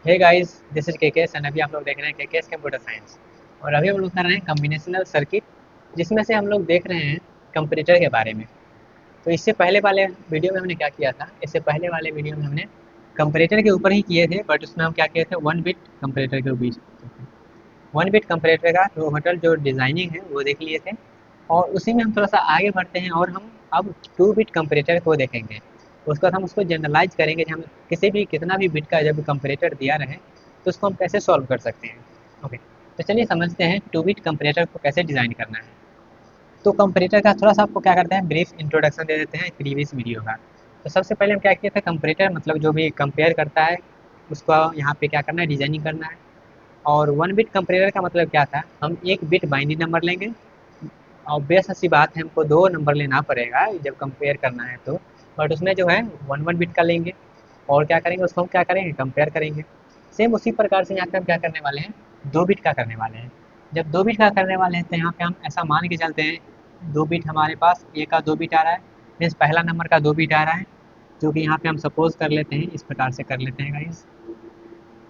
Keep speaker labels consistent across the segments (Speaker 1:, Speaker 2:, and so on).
Speaker 1: Hey guys, this is KKS and अभी आप लोग देख रहे हैं केकेएस कंप्यूटर साइंस। और अभी हम लोग कर रहे हैं कॉम्बिनेशनल सर्किट, जिसमें से हम लोग देख रहे हैं कंपैरेटर के बारे में। तो इससे पहले वाले वीडियो में हमने क्या किया था, इससे पहले वाले वीडियो में हमने कंपैरेटर के ऊपर ही किए थे, बट उसमें हम क्या किए थे, वन बिट कंपैरेटर के बीच वन बिट कंपैरेटर का टोटल जो डिज़ाइनिंग है वो देख लिए थे। और उसी में हम थोड़ा सा आगे बढ़ते हैं और हम अब टू बिट कंपैरेटर को देखेंगे। उसके बाद हम उसको जनरलाइज करेंगे कि हम किसी भी कितना भी बिट का जब कंपैरेटर दिया रहे तो उसको हम कैसे सॉल्व कर सकते हैं। ओके, तो चलिए समझते हैं टू बिट कंपैरेटर को कैसे डिज़ाइन करना है। तो कंपैरेटर का थोड़ा सा आपको क्या करते हैं, ब्रीफ इंट्रोडक्शन दे देते हैं प्रीवियस वीडियो का। तो सबसे पहले हम क्या किए थे, कंपैरेटर मतलब जो भी कंपेयर करता है उसको यहाँ पे क्या करना है, डिजाइनिंग करना है। और वन बिट कंपेरेटर का मतलब क्या था, हम एक बिट बाइनरी नंबर लेंगे। ऑब्वियस सी बात है, हमको दो नंबर लेना पड़ेगा जब कंपेयर करना है तो, बट उसमें जो है वन वन बिट का लेंगे। और क्या करेंगे, उसको हम क्या करेंगे, कंपेयर करेंगे। सेम उसी प्रकार से यहाँ पे हम क्या करने वाले हैं, दो बिट का करने वाले हैं। जब दो बिट का करने वाले हैं तो यहाँ पे हम ऐसा मान के चलते हैं, दो बिट हमारे पास ए का दो बिट आ रहा है, मीन्स पहला नंबर का दो बिट आ रहा है, जो कि यहाँ पे हम सपोज कर लेते हैं, इस प्रकार से कर लेते हैं गाइस।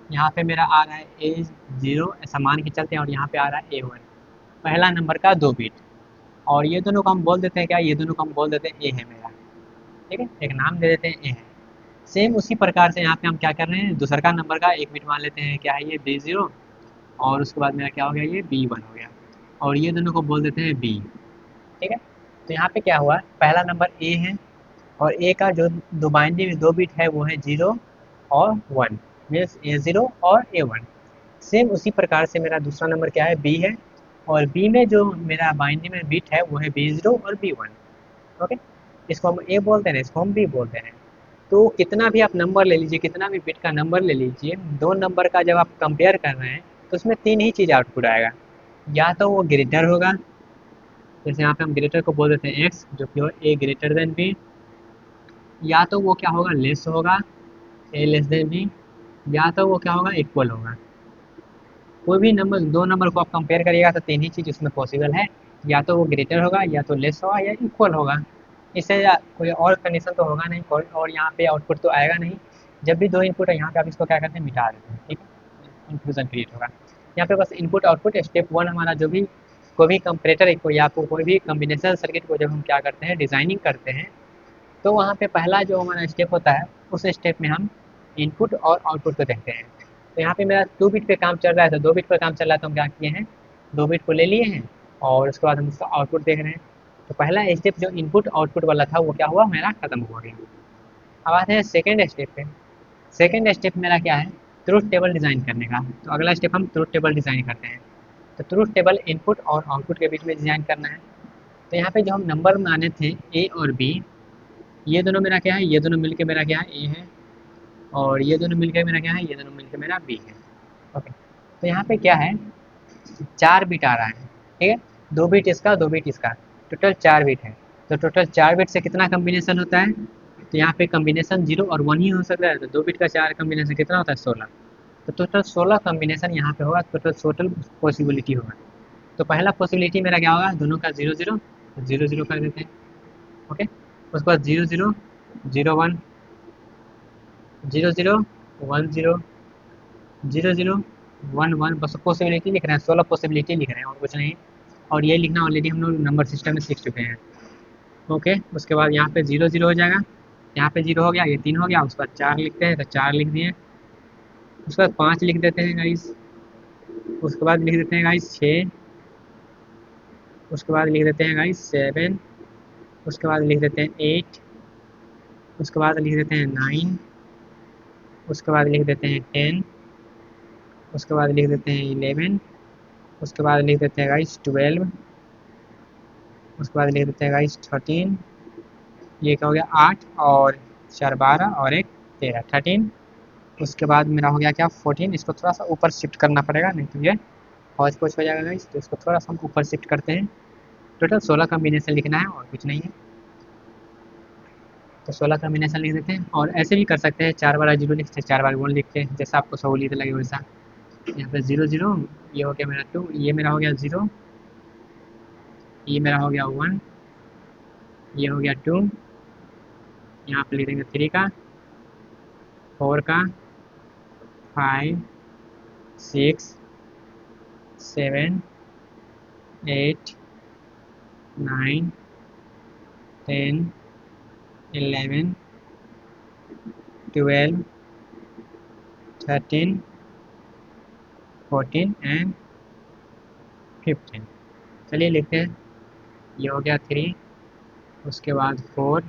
Speaker 1: यहाँ पे मेरा आ रहा है ए जीरो, ऐसा मान के चलते हैं, और यहाँ पे आ रहा है ए वन, पहला नंबर का दो बिट। और ये दोनों को हम बोल देते हैं क्या, ये दोनों को हम बोल देते हैं ए है मेरा। ठीक है, एक नाम दे देते हैं ए है। सेम उसी प्रकार से यहाँ पे हम क्या कर रहे हैं, दूसरा का नंबर का एक बिट मान लेते हैं, क्या है ये बी जीरो। और उसके बाद मेरा क्या हो गया, ये बी वन हो गया। और ये दोनों को बोल देते हैं बी। ठीक है, तो यहाँ पे क्या हुआ, पहला नंबर ए है, और ए का जो दो बाइनरी में दो बिट है वो है जीरो और वन, मीन्स ए जीरो और ए वन। सेम उसी प्रकार से मेरा दूसरा नंबर क्या है, बी है, और बी में जो मेरा बाइनरी में बिट है वो है बी जीरो और बी वन। ओके, इसको हम ए बोलते हैं, इसको हम बी बोलते हैं। तो कितना भी आप नंबर ले लीजिए, कितना भी बिट का नंबर ले लीजिए, दो नंबर का जब आप कंपेयर कर रहे हैं तो उसमें तीन ही चीज़ आउटपुट आएगा। या तो वो ग्रेटर होगा, जैसे यहाँ पे हम ग्रेटर को बोल देते हैं एक्स, जो कि हो ए ग्रेटर देन बी। या तो वो क्या होगा, लेस होगा, ए लेस देन बी। या तो वो क्या होगा, इक्वल होगा। कोई भी नंबर, दो नंबर को आप कंपेयर करिएगा तो तीन ही चीज़ उसमें पॉसिबल है, या तो वो ग्रेटर होगा, या तो लेस होगा, या इक्वल होगा। इससे कोई और कंडीशन तो होगा नहीं, कोई और यहाँ पे आउटपुट तो आएगा नहीं। जब भी दो इनपुट है यहाँ पे आप इसको क्या करते हैं, मिटा देते हैं। ठीक है, कंफ्यूजन क्रिएट होगा। यहाँ पे बस इनपुट आउटपुट स्टेप वन हमारा, जो भी कोई भी कंपरेटर को या कोई भी कम्बिनेशन सर्किट को जब हम क्या करते हैं, डिज़ाइनिंग करते हैं, तो वहाँ पे पहला जो हमारा स्टेप होता है, उस स्टेप में हम इनपुट और आउटपुट को देखते हैं। तो यहाँ पे मेरा दो बिट पे काम चल रहा है, तो दो बिट पर काम चल रहा है तो हम क्या किए हैं, दो बिट को ले लिए हैं, और उसके बाद हम उसका आउटपुट देख रहे हैं। तो पहला स्टेप जो इनपुट आउटपुट वाला था वो क्या हुआ, मेरा खत्म हो गया। अब आते हैं सेकेंड स्टेप पे। सेकेंड स्टेप मेरा क्या है, ट्रूथ टेबल डिज़ाइन करने का। तो अगला स्टेप हम ट्रूथ टेबल डिज़ाइन करते हैं। तो ट्रूथ टेबल इनपुट और आउटपुट के बीच में डिज़ाइन करना है। तो यहाँ पे जो हम नंबर माने थे ए और बी, ये दोनों मेरा क्या है, ये दोनों मिलके मेरा क्या है, ए है। और ये दोनों मिलके मेरा क्या है, ये दोनों मिलके मेरा बी है। ओके, तो यहाँ पे क्या है, चार बिट आ रहा है। ठीक है, दो बिट इसका, दो बिट इसका, टोटल चार बिट है। तो टोटल चार बिट से कितना कम्बिनेशन होता है, तो यहाँ पे कम्बिनेशन जीरो और वन ही हो सकता है, तो दो बिट का चार कम्बिनेशन कितना होता है, 16। तो टोटल 16 कम्बिनेशन यहाँ पे होगा, टोटल पॉसिबिलिटी होगा। तो पहला पॉसिबिलिटी मेरा क्या होगा, दोनों का जीरो जीरो, जीरो जीरो कर देते हैं। ओके, उसके बाद zero zero, zero one, zero zero, one zero, zero zero, one one, बस पॉसिबिलिटी लिख रहे हैं, 16 पॉसिबिलिटी लिख रहे हैं और कुछ नहीं। और ये लिखना ऑलरेडी हम लोग नंबर सिस्टम में सीख चुके हैं। ओके, उसके बाद यहाँ पे जीरो जीरो हो जाएगा, यहाँ पे जीरो हो गया, ये तीन हो गया, उसके बाद चार लिखते हैं, तो चार लिख दिए। उसके बाद पाँच लिख देते हैं गाइस। उसके बाद लिख देते हैं गाइस छः। उसके बाद लिख देते हैं गाइस सेवन। उसके बाद लिख देते हैं एट। उसके बाद लिख देते हैं नाइन। उसके बाद लिख देते हैं टेन। उसके बाद लिख देते हैं इलेवन। उसके बाद लिख देते हैं गाइस ट्वेल्व। उसके बाद लिख देते हैं गाइस थर्टीन। ये क्या हो गया, आठ, और चार बारह, और एक तेरह, थर्टीन। उसके बाद मेरा हो गया क्या, फोर्टीन। इसको थोड़ा सा ऊपर शिफ्ट करना पड़ेगा, नहीं तो ये हौच पौच हो जाएगा गाइस, तो इसको थोड़ा सा हम ऊपर शिफ्ट करते हैं। टोटल 16 कम्बिनेशन लिखना है और कुछ नहीं है। तो 16 कम्बिनेशन लिख देते हैं, और ऐसे भी कर सकते हैं, चार बार जीरो लिखते हैं, चार बार वन लिखते हैं, जैसा आपको सहूलियत लगे वैसा। यहाँ पे जीरो जीरो, ये हो गया मेरा टू, ये मेरा हो गया जीरो, ये मेरा हो गया वन, ये हो गया टू, यहाँ पे लिख देंगे थ्री का, फोर का, 5 6 7 8 9 10 11 12 13 14 एंड 15। चलिए लिखते हैं। ये हो गया 3, उसके बाद 4,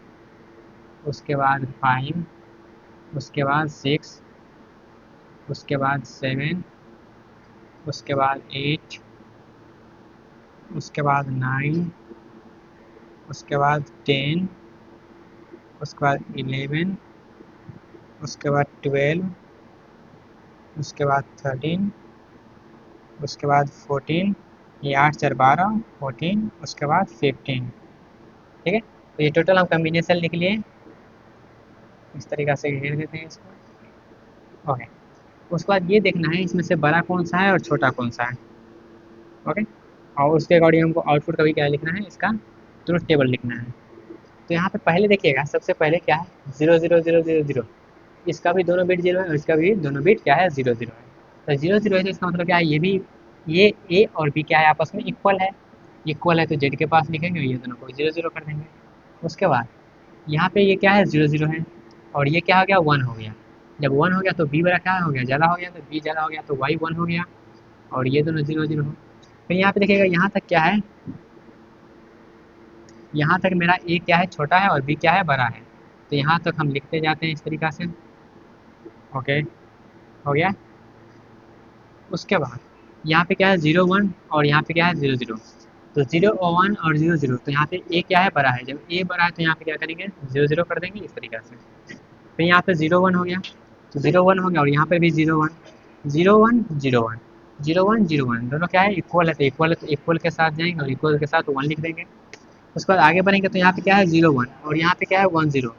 Speaker 1: उसके बाद 5, उसके बाद 6, उसके बाद 7, उसके बाद 8, उसके बाद 9, उसके बाद 10, उसके बाद 11, उसके बाद 12, उसके बाद 13, उसके बाद 14, ये 8 4 12 14, उसके बाद 15। ठीक है, तो ये टोटल हम कम्बिनेशन लिख लिए। इस तरीक़ा से घेर देते हैं इसको। ओके, उसके बाद ये देखना है इसमें से बड़ा कौन सा है और छोटा कौन सा है। ओके, और उसके अकॉर्डिंग हमको आउटपुट का भी क्या लिखना है, इसका ट्रुथ टेबल लिखना है। तो यहाँ पे पहले देखिएगा, सबसे पहले क्या है 0 0 0 0 0, इसका भी दोनों बिट 0 है और इसका भी दोनों बिट क्या है 0 0 है। तो 0 0 है तो इसका मतलब क्या है, ये भी ये ए और बी क्या है आपस में इक्वल है। इक्वल है तो जेड के पास लिखेंगे और ये दोनों को 0 0 कर देंगे। उसके बाद यहाँ पे ये क्या है 0 0 है और ये क्या हो गया 1 हो गया। जब 1 हो गया तो बी बड़ा क्या हो गया, ज़्यादा हो गया, तो बी ज़्यादा हो गया तो वाई 1 हो गया और ये दोनों 0 0 हो। फिर यहाँ पे देखिएगा यहाँ तक क्या है, यहाँ तक मेरा ए क्या है छोटा है और बी क्या है बड़ा है। तो यहाँ तक हम लिखते जाते हैं इस तरीक़ा से। ओके, हो गया। उसके बाद यहाँ पे क्या है 0 1 और यहाँ पे क्या है 0 0। तो 0 और 1 और 0 0, तो यहाँ पे ए क्या है बड़ा है। जब ए बड़ा है तो यहाँ पे क्या करेंगे 0 0 कर देंगे इस तरीक़ा से। फिर यहाँ पे 0 1 हो गया, तो 0 1 हो गया और यहाँ पे भी 0 1 0 1 0 1 0 1 0 1, दोनों क्या है इक्वल है। तो इक्वल है तो इक्वल के साथ जाएंगे और इक्वल के साथ 1 लिख देंगे। उसके बाद आगे बढ़ेंगे तो यहाँ पे क्या है 0 1 और यहाँ पे क्या है 1 0,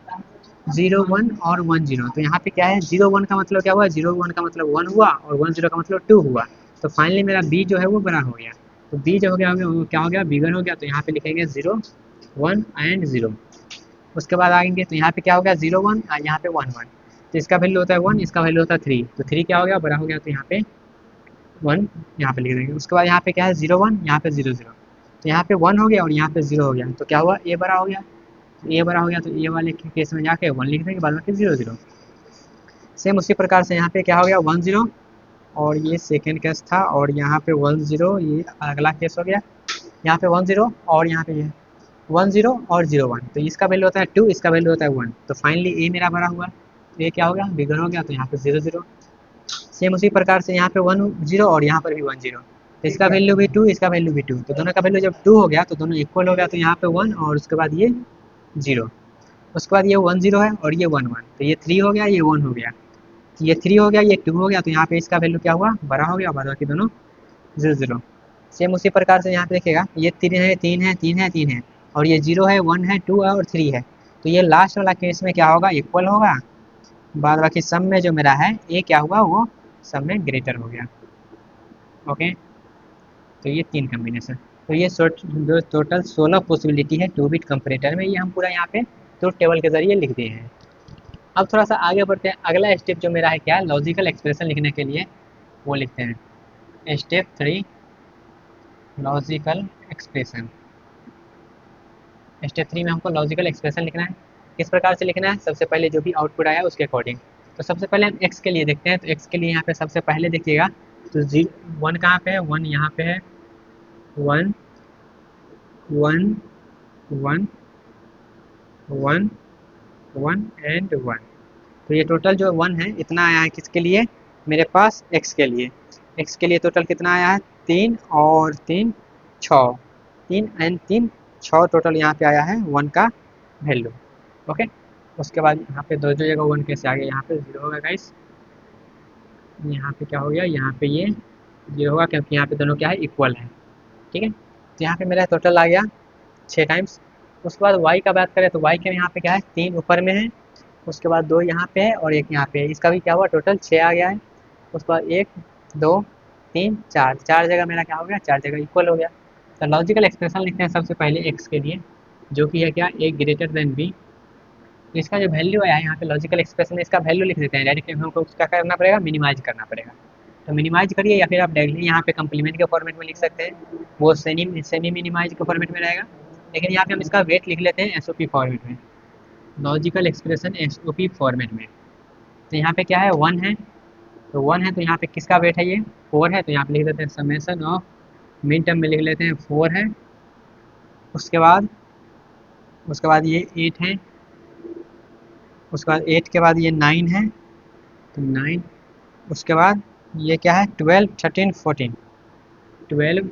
Speaker 1: 0 1 और 1 0। तो यहाँ पे क्या है 0 1 का मतलब क्या हुआ, 0 1 का मतलब 1 हुआ और 1 0 का मतलब 2 हुआ। तो फाइनली मेरा बी जो है वो बड़ा हो गया। तो बी जो हो गया वो क्या हो गया बिगर हो गया। तो यहाँ पे लिखेंगे 0 1 एंड 0। उसके बाद आएंगे तो यहाँ पे क्या हो गया 0 1 और यहाँ पे 1 1। तो इसका वैल्यू होता है 1, इसका वैल्यू होता है 3। तो 3 क्या हो गया बड़ा हो गया, तो यहाँ पे 1 यहाँ पे लिख देंगे। उसके बाद यहाँ पे क्या है 0 1, यहाँ पे 0 0। तो यहाँ पे 1 हो गया और यहाँ पे 0 हो गया। तो क्या हुआ ए बड़ा हो गया। तो ए बड़ा हो गया तो ए वाले के केस में जाके 1 लिख देंगे, बाद में 0 0। सेम उसी प्रकार से यहाँ पे क्या हो गया 1 0 और ये सेकेंड केस था और यहाँ पे 1 0, ये अगला केस हो गया। यहाँ पे 1 0 और यहाँ पे ये 1 0 और 0 1। तो इसका वैल्यू होता है 2, इसका वैल्यू होता है 1। तो फाइनली ए मेरा बड़ा हुआ, तो ये क्या हो गया बिगर हो गया। तो यहाँ पे 0 0। सेम उसी प्रकार से यहाँ पे 1 0 और यहाँ पर भी 1 0। तो इसका वैल्यू भी 2, इसका वैल्यू भी 2। तो दोनों का वैल्यू जब 2 हो गया तो दोनों इक्वल हो गया। तो यहाँ पे 1 और उसके बाद ये 0। उसके बाद ये 1 0 है और ये 1 1। तो ये 3 हो गया, ये 1 हो गया, ये 3 हो गया, ये 2 हो गया। तो यहाँ पे इसका वैल्यू क्या हुआ बड़ा हो गया, बाद बाकी दोनों 0 0। सेम उसी प्रकार से यहाँ पे देखिएगा ये 3 है 3 है 3 है 3 है और ये 0 है 1 है 2 है और 3 है। तो ये लास्ट वाला केस में क्या होगा इक्वल होगा। बाद बाकी सब में जो मेरा है ए क्या हुआ वो सब में ग्रेटर हो गया। ओके, तो ये 3 कम्बिनेशन। तो ये जो टोटल 16 पॉसिबिलिटी है 2 बिट कंपैरेटर में, ये हम पूरा यहाँ पे ट्रुथ टेबल के जरिए लिख दिए हैं। अब थोड़ा सा आगे बढ़ते हैं। अगला स्टेप जो मेरा है क्या लॉजिकल एक्सप्रेशन लिखने के लिए, वो लिखते हैं स्टेप 3 लॉजिकल एक्सप्रेशन। स्टेप 3 में हमको लॉजिकल एक्सप्रेशन लिखना है। किस प्रकार से लिखना है, सबसे पहले जो भी आउटपुट आया उसके अकॉर्डिंग। तो सबसे पहले हम एक्स के लिए देखते हैं। तो एक्स के लिए यहाँ पे सबसे पहले देखिएगा तो 1 कहाँ पे है, 1 यहाँ पे है, 1 1 1 1 1 एंड 1। तो ये टोटल जो 1 है इतना आया है किसके लिए, मेरे पास एक्स के लिए। एक्स के लिए टोटल कितना आया है 3 और 3 6, 3 एंड 3 6 टोटल यहाँ पे आया है 1 का वैल्यू। ओके, उसके बाद यहाँ पे दो जगह 1 कैसे आ गया, यहाँ पे 0 होगा गाइस। यहाँ पे क्या हो गया, यहाँ पे ये 0 होगा क्योंकि यहाँ पे दोनों क्या है इक्वल है। ठीक है, तो यहाँ पे मेरा टोटल आ गया 6 टाइम्स। उसके बाद y का बात करें तो y के यहाँ पे क्या है 3 ऊपर में है, उसके बाद 2 यहाँ पे है और 1 यहाँ पे है। इसका भी क्या हुआ टोटल 6 आ गया है। उसके बाद 1 2 3 4, 4 जगह मेरा क्या हो गया 4 जगह इक्वल हो गया। तो लॉजिकल एक्सप्रेशन लिखते हैं सबसे पहले x के लिए, जो कि है क्या a ग्रेटर देन b। तो इसका जो वैल्यू आया है यहाँ पे लॉजिकल एक्सप्रेशन में इसका वैल्यू लिख देते हैं डायरेक्टली, हमको क्या करना पड़ेगा, मिनिमाइज करना पड़ेगा। तो मिनिमाइज करिए या फिर आप डायरेक्टली यहाँ पे कम्प्लीमेंट के फॉर्मेट में लिख सकते हैं, वो सेमी सेमी मिनिमाइज के फॉर्मेट में रहेगा। लेकिन यहाँ पे हम इसका वेट लिख लेते हैं एसओपी फॉर्मेट में, लॉजिकल एक्सप्रेशन एसओपी फॉर्मेट में। तो यहाँ पे क्या है, 1 है, तो 1 है तो यहाँ पे किसका वेट है, ये 4 है, तो यहाँ पे लिख देते हैं समेसन ऑफ मिन टर्म में लिख लेते हैं 4 है। उसके बाद ये 8 है, उसके बाद 8 के बाद ये 9 है, तो 9, उसके बाद ये क्या है 12 13 14, 12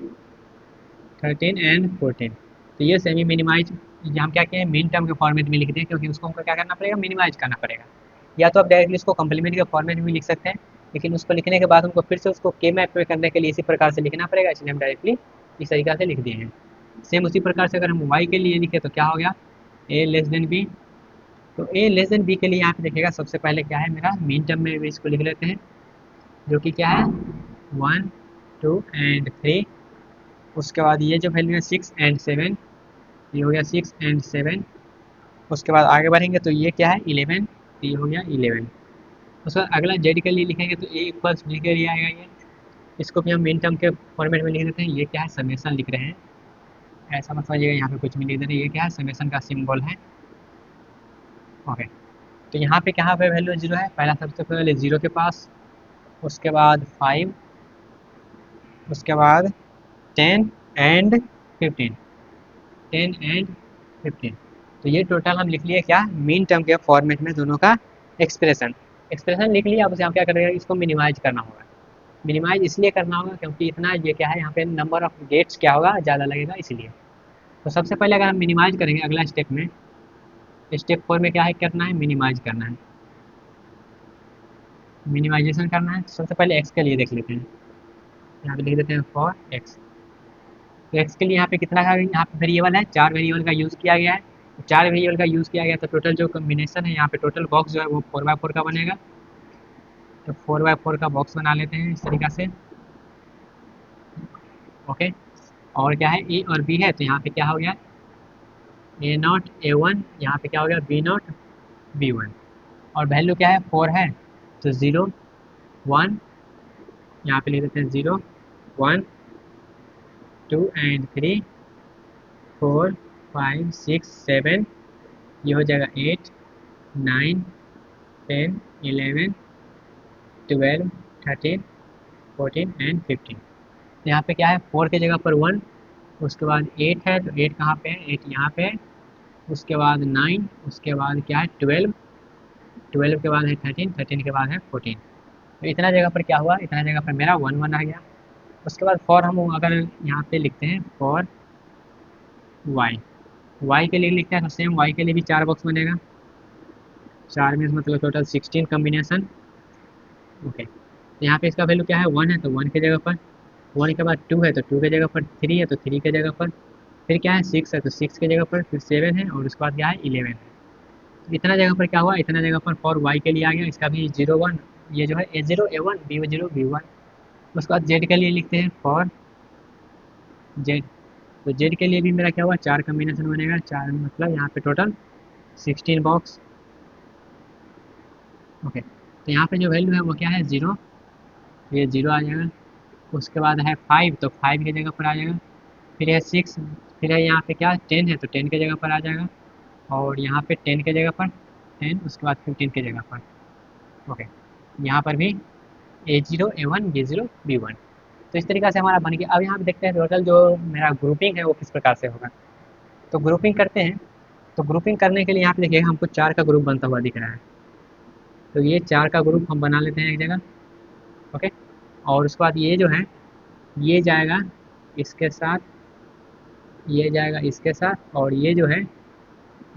Speaker 1: 13 एंड 14। तो ये सेमी मिनिमाइज हम क्या किए मिन टर्म के फॉर्मेट में लिख दें, क्योंकि उसको हमको क्या करना पड़ेगा, मिनिमाइज करना पड़ेगा। या तो आप डायरेक्टली इसको कम्प्लीमेंट के फॉर्मेट में लिख सकते हैं, लेकिन उसको लिखने के बाद हमको फिर से उसको के मैप में करने के लिए इसी प्रकार से लिखना पड़ेगा, इसलिए हम डायरेक्टली इस तरीका से लिख दिए हैं। सेम उसी प्रकार से अगर हम वाई के लिए लिखे तो क्या हो गया, ए लेस देन बी। तो ए लेस देन बी के लिए यहाँ पे देखिएगा सबसे पहले क्या है मेरा मीन टर्म में भी इसको लिख लेते हैं, जो कि क्या है 1 2 एंड 3। उसके बाद ये जो वैल्यू है 6 एंड 7, ये हो गया 6 एंड 7। उसके बाद आगे बढ़ेंगे तो ये क्या है 11, तो ये हो गया 11। उसके बाद अगला जेड के लिए लिखेंगे तो ए इक्वल्स बी के लिए आएगा ये, इसको भी हम मीन टर्म के फॉर्मेट में लिख देते हैं। ये क्या है समेसन लिख रहे हैं, ऐसा मत समझिएगा यहाँ पे कुछ भी लिख दे रहे हैं, ये क्या है समेसन का सिंबल है। ओके, तो यहाँ पे कहाँ पे वैल्यू 0 है, पहला सबसे पहले 0 के पास, उसके बाद 5, उसके बाद 10 एंड 15, 10 एंड 15। तो ये टोटल हम लिख लिए क्या मीन टर्म के फॉर्मेट में दोनों का एक्सप्रेशन लिख लिया। अब उसे हम क्या करेंगे, इसको मिनिमाइज करना होगा। मिनिमाइज इसलिए करना होगा क्योंकि इतना ये क्या है यहाँ पे नंबर ऑफ गेट्स क्या होगा ज़्यादा लगेगा इसलिए। तो सबसे पहले अगर हम मिनिमाइज करेंगे अगला स्टेप में, स्टेप 4 में क्या है करना है, मिनिमाइज करना है, मिनिमाइजेशन करना है। सबसे पहले एक्स के लिए देख लेते हैं, यहाँ पे लिख देते हैं फॉर एक्स। तो एक्स के लिए यहाँ पे कितना का यहाँ पे वेरिएबल है, 4 वेरिएबल का यूज़ किया गया है। तो 4 वेरिएबल का यूज़ किया गया तो टोटल जो कम्बिनेशन है यहाँ पे टोटल बॉक्स जो है वो 4x4 का बनेगा। तो 4x4 का बॉक्स बना लेते हैं इस तरीका से। ओके, और क्या है ए और बी है, तो यहाँ पे क्या हो गया A0 A1, यहाँ पे क्या हो गया B0 B1। और वैल्यू क्या है 4 है, तो 0 1, यहाँ पे लिख देते हैं 0 1 2 एंड 3 4 5 6 7, ये हो जाएगा 8 9 10 11 12 13 14 एंड 15। यहाँ पे क्या है 4 की जगह पर 1, उसके बाद 8 है तो 8 कहाँ पे है, 8 यहाँ पे है। उसके बाद 9, उसके बाद क्या है 12, 12 के बाद है 13, 13 के बाद है 14। तो इतना जगह पर क्या हुआ, इतना जगह पर मेरा 1 1 आ गया। उसके बाद फॉर हम अगर यहाँ पे लिखते हैं फॉर वाई, वाई के लिए लिखते हैं तो सेम वाई के लिए भी 4 बॉक्स बनेगा, 4 में मतलब टोटल 16 कम्बिनेशन। ओके, तो यहाँ पे इसका वैल्यू क्या है 1 है तो 1 की जगह पर, 1 के बाद 2 है तो 2 की जगह पर, 3 है तो 3 की जगह पर, फिर क्या है 6 है तो 6 की जगह पर, फिर 7 है और उसके बाद क्या है 11 है। तो इतना जगह पर क्या हुआ, इतना जगह पर फॉर वाई के लिए आ गया, इसका भी 0 1, ये जो है A0 A1 B0 B1। उसके बाद जेड के लिए लिखते हैं फॉर जेड। तो जेड के लिए भी मेरा क्या हुआ 4 कम्बिनेशन बनेगा, 4 मतलब यहाँ पे टोटल 16 बॉक्स। ओके, तो यहाँ पे जो वैल्यू है वो क्या है 0, ये 0 आ जाएगा। उसके बाद है 5, तो 5 की जगह पर आ जाएगा। फिर है 6, फिर है यहाँ पे क्या 10 है तो 10 की जगह पर आ जाएगा, और यहाँ पे 10 की जगह पर 10, उसके बाद 15 की जगह पर। ओके, यहाँ पर भी A0 A1 B0 B1। तो इस तरीक़ा से हमारा बन गया। अब यहाँ पे देखते हैं टोटल जो मेरा ग्रुपिंग है वो किस प्रकार से होगा। तो ग्रुपिंग करते हैं, तो ग्रुपिंग करने के लिए यहाँ पे देखिएगा हमको 4 का ग्रुप बनता हुआ दिख रहा है। तो ये 4 का ग्रुप हम बना लेते हैं एक जगह। ओके, और उसके बाद ये जो है ये जाएगा इसके साथ, ये जाएगा इसके साथ, और ये जो है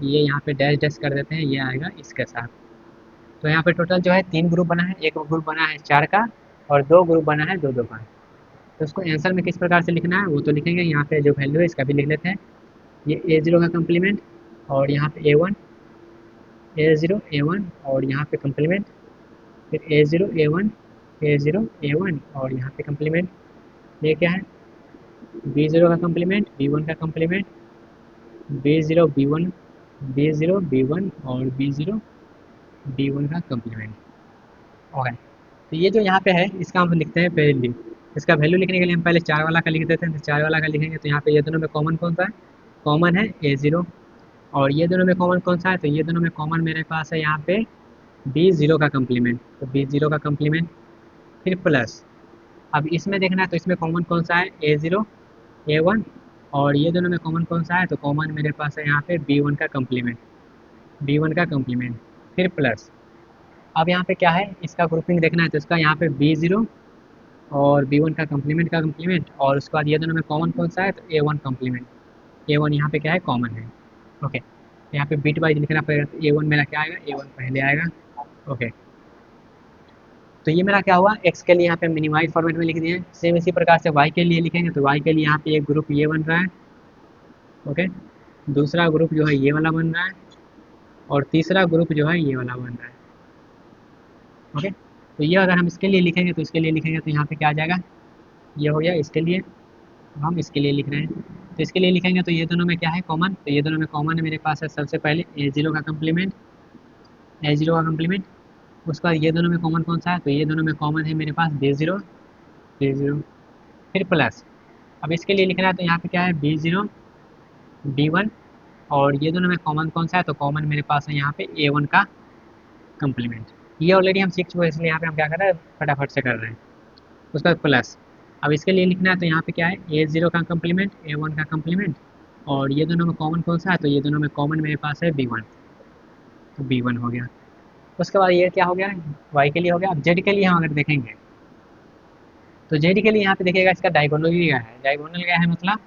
Speaker 1: ये यहाँ पे डैश डैश कर देते हैं, ये आएगा इसके साथ। तो यहाँ पे टोटल जो है 3 ग्रुप बना है, एक ग्रुप बना है 4 का और 2 ग्रुप बना है 2 2 का। तो उसको आंसर में किस प्रकार से लिखना है वो तो लिखेंगे, यहाँ पे जो वैल्यू है इसका भी लिख लेते हैं। ये A0 का कम्प्लीमेंट, और यहाँ पे A1 A0 A1, और यहाँ पे कम्प्लीमेंट, फिर A0 A1 A0 A1, और यहाँ पे कम्प्लीमेंट। ये क्या है B0 का कम्प्लीमेंट B1 का complement B0 B1 B0 B1 और B0 B1 का कम्प्लीमेंट। ओके, तो ये जो यहाँ पे है इसका हम लिखते हैं वैल्यू। इसका वैल्यू लिखने के लिए हम पहले 4 वाला का लिख देते हैं। तो 4 वाला का लिखेंगे तो यहाँ पे ये दोनों में कॉमन कौन सा है? कॉमन है A0। और ये दोनों में कॉमन कौन सा है? तो ये दोनों में कॉमन मेरे पास है यहाँ पे B0 का कम्प्लीमेंट। तो B0 का कम्प्लीमेंट फिर प्लस, अब इसमें देखना है तो इसमें कॉमन कौन सा है? A0 A1। और ये दोनों में कॉमन कौन सा है? तो कॉमन मेरे पास है यहाँ पे B1 का कम्प्लीमेंट। B1 का कम्प्लीमेंट फिर प्लस, अब यहाँ पे क्या है इसका ग्रुपिंग देखना है तो इसका यहाँ पे B0 और B1 का कम्प्लीमेंट और उसके बाद ये दोनों में कॉमन कौन सा है? तो A1 कम्प्लीमेंट। A1 यहाँ पे क्या है? कॉमन है। ओके, यहाँ पे बिट वाइज लिखना पड़ेगा। तो A1 मेरा क्या आएगा? A1 पहले आएगा। ओके, तो ये मेरा क्या हुआ? x के लिए यहाँ पे मिनिमाइज फॉर्मेट में लिख दिए। सेम इसी प्रकार से y के लिए लिखेंगे तो y के लिए यहाँ पे एक ग्रुप ये बन रहा है। ओके, दूसरा ग्रुप जो है ये वाला बन रहा है और तीसरा ग्रुप जो है ये वाला बन रहा है। ओके, तो ये अगर हम इसके लिए लिखेंगे तो इसके लिए लिखेंगे तो यहाँ पे क्या आ जाएगा? ये हो गया इसके लिए। अब हम इसके लिए लिख रहे हैं तो इसके लिए लिखेंगे तो ये दोनों में क्या है? कॉमन। तो ये दोनों में कॉमन है मेरे पास है सबसे पहले A0 का कम्प्लीमेंट। A0 का कम्प्लीमेंट, उसके बाद ये दोनों में कॉमन कौन सा है? तो ये दोनों में कॉमन है मेरे पास B0 B0 फिर प्लस, अब इसके लिए लिखना है तो यहाँ पे क्या है? B0 B1 और ये दोनों में कॉमन कौन सा है? तो कॉमन मेरे पास है यहाँ पे A1 का कम्प्लीमेंट। ये ऑलरेडी हम सीख चुके हैं इसलिए यहाँ पे हम क्या कर रहे हैं? फटाफट से कर रहे हैं। उसका प्लस, अब इसके लिए लिखना है तो यहाँ पे क्या है? A0 का कम्प्लीमेंट A1 का कम्प्लीमेंट और ये दोनों में कॉमन कौन सा है? तो ये दोनों में कॉमन मेरे पास है B1। तो B1 हो गया। उसके बाद ये क्या हो गया? Y के लिए हो गया। अब Z के लिए हम अगर देखेंगे तो Z के लिए यहाँ पे देखिएगा इसका डायगोनल गया है। डायगोनल गया है मतलब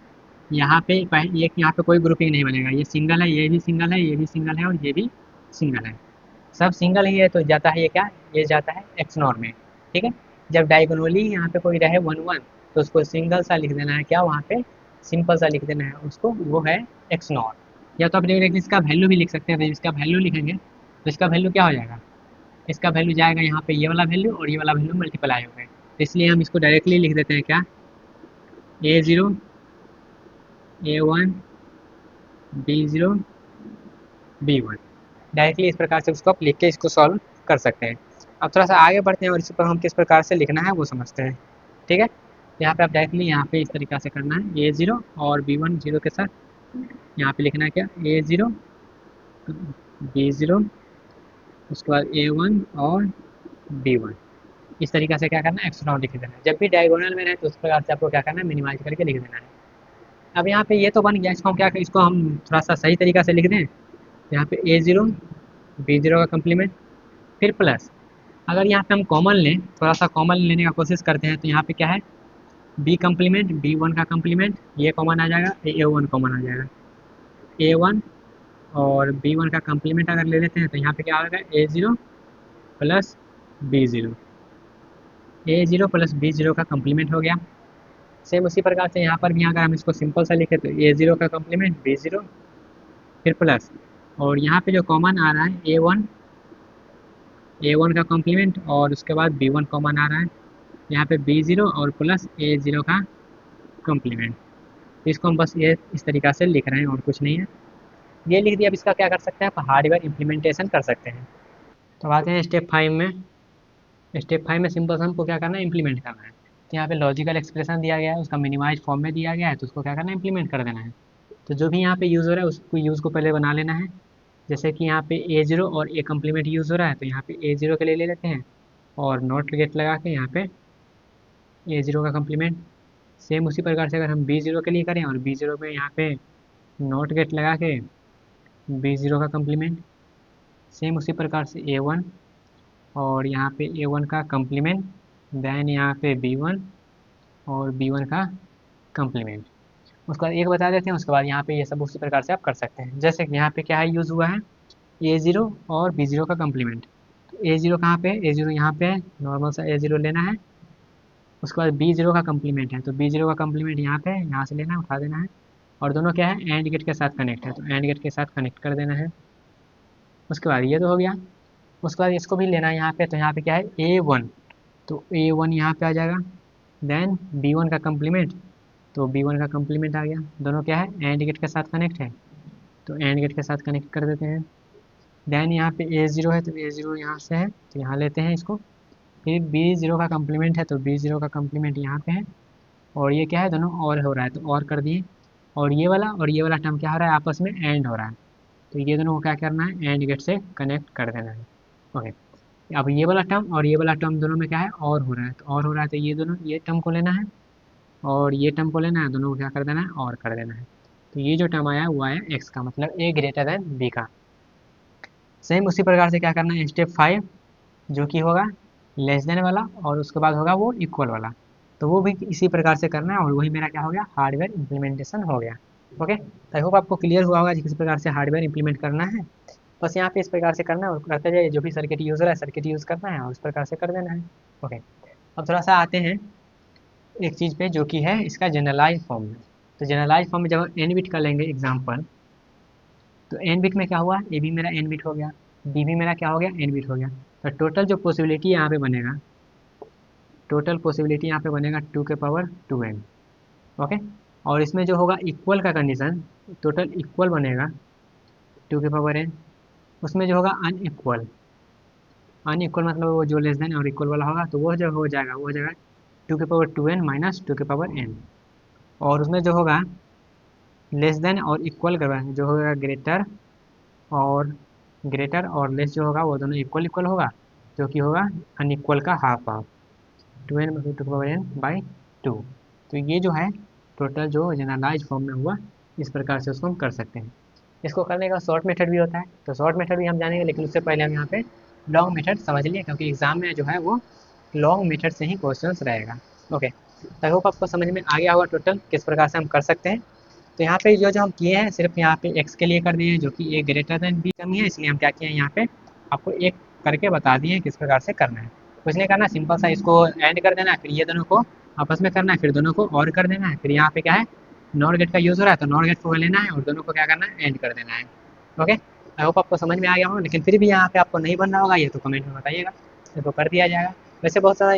Speaker 1: यहाँ पे एक यहाँ पे कोई ग्रुपिंग नहीं बनेगा। ये सिंगल है, ये भी सिंगल है, ये भी सिंगल है और ये भी सिंगल है। सब सिंगल ही है तो जाता है ये क्या? ये जाता है एक्स नॉर में। ठीक है, जब डायगोनली यहाँ पे कोई रहे 1 1 तो उसको सिंगल सा लिख देना है। क्या वहाँ पे? सिंपल सा लिख देना है उसको, वो है एक्स नॉर। या तो अपने इसका वैल्यू भी लिख सकते हैं। तो इसका वैल्यू लिखेंगे तो इसका वैल्यू क्या हो जाएगा? इसका वैल्यू जाएगा यहाँ पे ये वाला वैल्यू और ये वाला वैल्यू मल्टीप्लाई हो गए। तो इसलिए हम इसको डायरेक्टली लिख देते हैं क्या? A0 A1 B0 B1, directly इस प्रकार से उसको आप लिख के इसको सॉल्व कर सकते हैं। अब थोड़ा सा आगे बढ़ते हैं और इस पर हम किस प्रकार से लिखना है वो समझते हैं। ठीक है, यहाँ पे आप डायरेक्टली यहाँ पे इस तरीका से करना है A0 और B1 जीरो के साथ यहाँ पे लिखना है क्या? A0 B0 उसके बाद A1 और B1। इस तरीका से क्या करना है? एक्सट्रा लिख देना है। जब भी डायगोनल में रहे तो उस प्रकार से आपको क्या करना है? मिनिमाइज करके लिख देना है। अब यहाँ पे ये तो बन गया, इसको हम क्या करें? इसको हम थोड़ा सा सही तरीका से लिख दें। यहाँ पे A0 B0 का कम्प्लीमेंट फिर प्लस, अगर यहाँ पे हम कॉमन लें, थोड़ा सा कॉमन लेने का कोशिश करते हैं तो यहाँ पे क्या है? B कम्प्लीमेंट B1 का कम्प्लीमेंट, ये कॉमन आ जाएगा, A1 कॉमन आ जाएगा। A1 और B1 का कम्प्लीमेंट अगर ले लेते हैं तो यहाँ पे क्या आएगा? A0 plus B0। A0 plus B0 का कम्प्लीमेंट हो गया। सेम उसी प्रकार से यहाँ पर भी अगर हम इसको सिंपल सा लिखे तो A0 का कम्प्लीमेंट B0 फिर प्लस, और यहाँ पे जो कॉमन आ रहा है A1 का कॉम्प्लीमेंट और उसके बाद B1 कॉमन आ रहा है। यहाँ पे B0 और प्लस A0 का कॉम्प्लीमेंट। तो इसको हम बस ये इस तरीक़ा से लिख रहे हैं और कुछ नहीं है। ये लिख दिया। अब इसका क्या कर सकते हैं? आप हार्डवेयर इम्प्लीमेंटेशन कर सकते हैं। तो आते हैं स्टेप 5 में। स्टेप 5 में सिंपल से हमको क्या करना है? इम्प्लीमेंट करना है। तो यहाँ पे लॉजिकल एक्सप्रेशन दिया गया है, उसका मिनिमाइज फॉर्म में दिया गया है, तो उसको क्या करना है? इम्प्लीमेंट कर देना है। तो जो भी यहाँ पे यूज़ हो रहा है उसको यूज़ को पहले बना लेना है। जैसे कि यहाँ पे A0 और A कम्प्लीमेंट यूज़ हो रहा है तो यहाँ पे A0 के लिए ले लेते हैं और नॉट गेट लगा के यहाँ पे A0 का कम्प्लीमेंट। सेम उसी प्रकार से अगर हम B0 के लिए करें और B0 में यहाँ पे नॉट गेट लगा के B0 का कम्प्लीमेंट। सेम उसी प्रकार से A1 और यहाँ पे A1 का कम्प्लीमेंट, देन यहाँ पे B1 और B1 का कम्प्लीमेंट। उसके बाद एक बता देते हैं, उसके बाद यहाँ पे ये सब उसी प्रकार से आप कर सकते हैं। जैसे कि यहाँ पे क्या है यूज़ हुआ है? A0 और B0 का कम्प्लीमेंट। तो A0 कहाँ पे है? A0 यहाँ पे है, नॉर्मल सा A0 लेना है। उसके बाद B0 का कम्प्लीमेंट है तो B0 का कम्प्लीमेंट यहाँ पे है, यहाँ से लेना है, उठा देना है। और दोनों क्या है? एंड गेट के साथ कनेक्ट है तो एंड गेट के साथ कनेक्ट कर देना है। उसके बाद ये तो हो गया। उसके बाद इसको भी लेना है यहाँ पे, तो यहाँ पे क्या है? A1, तो A1 यहाँ पे आ जाएगा। देन B1 का कम्प्लीमेंट, तो B1 का कम्प्लीमेंट आ गया। दोनों क्या है? एंड गेट के साथ कनेक्ट है। तो एंड गेट के साथ कनेक्ट कर देते हैं। देन यहाँ पे A0 है तो A0 यहाँ से है तो यहाँ लेते हैं इसको। फिर B0 का कम्प्लीमेंट है तो B0 का कम्प्लीमेंट यहाँ पे है। और ये क्या है, दोनों और हो रहा है तो और कर दिए। और ये वाला टर्म क्या हो रहा है, आपस में एंड हो रहा है। तो ये दोनों को क्या करना है, एंड गेट से कनेक्ट कर देना है। ओके, अब ये वाला टर्म और ये वाला टर्म दोनों में क्या है, और हो रहा है। तो और हो रहा है तो ये दोनों, ये टर्म को लेना है और ये टर्म को लेना है, दोनों को क्या कर देना है, और कर देना है। तो ये जो टर्म आया वो आया x का, मतलब a ग्रेटर देन b का। सेम उसी प्रकार से क्या करना है, स्टेप 5 जो कि होगा लेस देन वाला, और उसके बाद होगा वो इक्वल वाला। तो वो भी इसी प्रकार से करना है, और वही मेरा क्या हो गया, हार्डवेयर इम्प्लीमेंटेशन हो गया। ओके, आई होप आपको क्लियर हुआ होगा कि किस प्रकार से हार्डवेयर इंप्लीमेंट करना है। बस यहाँ पे इस प्रकार से करना है, और करते जाइए, जो भी सर्किट यूज़ हो रहा है सर्किट यूज़ करना है और इस प्रकार से कर देना है। ओके, अब थोड़ा सा आते हैं एक चीज़ पे जो कि है इसका जनरलाइज फॉर्म में। तो जनरलाइज फॉर्म में जब एन बिट का लेंगे एग्जाम्पल, तो एन बिट में क्या हुआ, ए भी मेरा एन बिट हो गया, बी भी मेरा क्या हो गया, एन बिट हो गया। तो टोटल जो पॉसिबिलिटी यहाँ पे बनेगा, टोटल पॉसिबिलिटी यहाँ पे बनेगा 2 के पावर 2n। ओके, और इसमें जो होगा इक्वल का कंडीशन, टोटल इक्वल बनेगा 2 के पावर n। उसमें जो होगा अनइक्वल, अनइक्वल मतलब वो जो लेस देन और इक्वल वाला होगा, तो वो जो हो जाएगा वो हो जाएगा 2 के पावर 2n माइनस 2 के पावर n। और उसमें जो होगा लेस देन और इक्वल करवाएंगे, जो होगा ग्रेटर और लेस जो होगा वो दोनों इक्वल इक्वल होगा, जो कि होगा अनइक्वल का हाफ हाफ, 2n टू के पावर n बाई 2। तो ये जो है टोटल जो जनरलाइज फॉर्म में हुआ, इस प्रकार से उसको हम कर सकते हैं। इसको करने का शॉर्ट मेथड भी होता है, तो शॉर्ट मेथड भी हम जानेंगे, लेकिन उससे पहले हम यहाँ पे लॉन्ग मेथड समझ लिए, क्योंकि एग्जाम में जो है वो लॉन्ग मेथड से ही क्वेश्चंस रहेगा। ओके, आई होप आपको समझ में आ गया होगा टोटल किस प्रकार से हम कर सकते हैं। तो यहाँ पे जो हम किए हैं सिर्फ यहाँ पे x के लिए कर दिए हैं, जो कि a ग्रेटर देन b कमी है, इसलिए हम क्या किए हैं यहाँ पे आपको एक करके बता दिए किस प्रकार से करना है। कुछ नहीं करना, सिंपल सा इसको एंड कर देना है, फिर ये दोनों को आपस में करना है, फिर दोनों को और कर देना है। फिर यहाँ पे क्या है, नॉर गेट का यूज़ हो रहा है तो नॉर गेट को लेना है और दोनों को क्या करना है, एंड कर देना है। ओके, आई होप आपको समझ में आ गया होगा, लेकिन फिर भी यहाँ पे आपको नहीं बनना होगा ये तो कमेंट में बताइएगा, इसको कर दिया जाएगा। वैसे बहुत सारा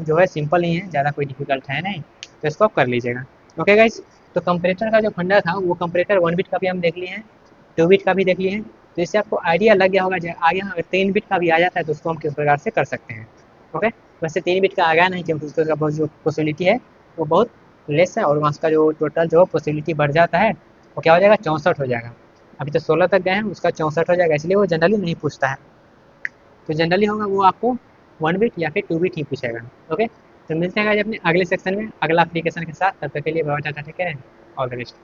Speaker 1: जो है सिंपल ही है, ज़्यादा कोई डिफिकल्ट है नहीं, तो इसको आप कर लीजिएगा। ओके गाइज, तो कंपरेटर का जो फंडा था वो कंपरेटर 1 बिट का भी हम देख लिए हैं, 2 बिट का भी देख लिए हैं। तो इससे आपको आइडिया लग गया होगा, आगे अगर 3 बिट का भी आ जाता है तो उसको हम किस प्रकार से कर सकते हैं। ओके, वैसे 3 बिट का आ गया नहीं, क्योंकि उसका बहुत जो पॉसिबिलिटी है वो बहुत लेस है, और वहाँ उसका जो टोटल जो पॉसिबिलिटी बढ़ जाता है वो क्या हो जाएगा, 64 हो जाएगा। अभी तो 16 तक गए हैं, उसका 64 हो जाएगा, इसलिए वो जनरली नहीं पूछता है। तो जनरली होगा वो आपको 1 बिट या फिर 2 बिट ही पूछेगा। ओके, तो मिलते हैं गाइस अपने अगले सेक्शन में अगला एप्लीकेशन के साथ, तब तक के लिए bye tata, take care, all the best.